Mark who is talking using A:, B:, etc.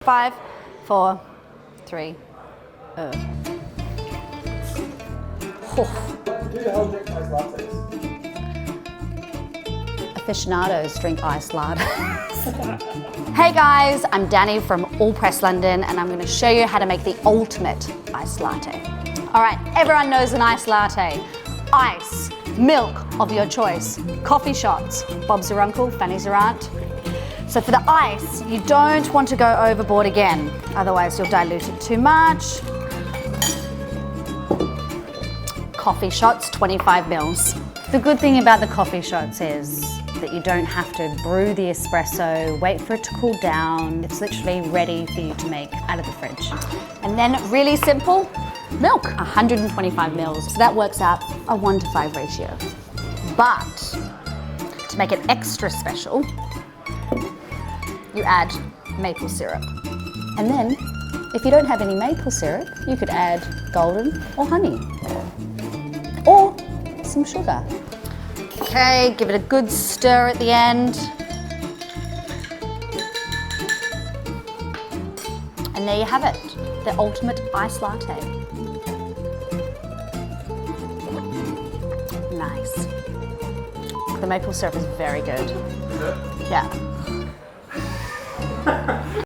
A: 5, 4, 3.
B: Do the whole drink iced lattes.
A: Aficionados drink iced latte. Hey guys, I'm Dani from Allpress London and I'm going to show you how to make the ultimate iced latte. Alright, everyone knows an iced latte. Ice, milk of your choice, coffee shots, Bob's your uncle, Fanny's your aunt. So for the ice, you don't want to go overboard again, otherwise you'll dilute it too much. Coffee shots, 25 mils. The good thing about the coffee shots is that you don't have to brew the espresso, wait for it to cool down. It's literally ready for you to make out of the fridge. And then really simple, milk, 125 mils. So that works out a 1:5 ratio. But to make it extra special, you add maple syrup. And then, if you don't have any maple syrup, you could add golden or honey. Or some sugar. Okay, give it a good stir at the end. And there you have it, the ultimate iced latte. Nice. The maple syrup is very good.
B: Is it?
A: Yeah.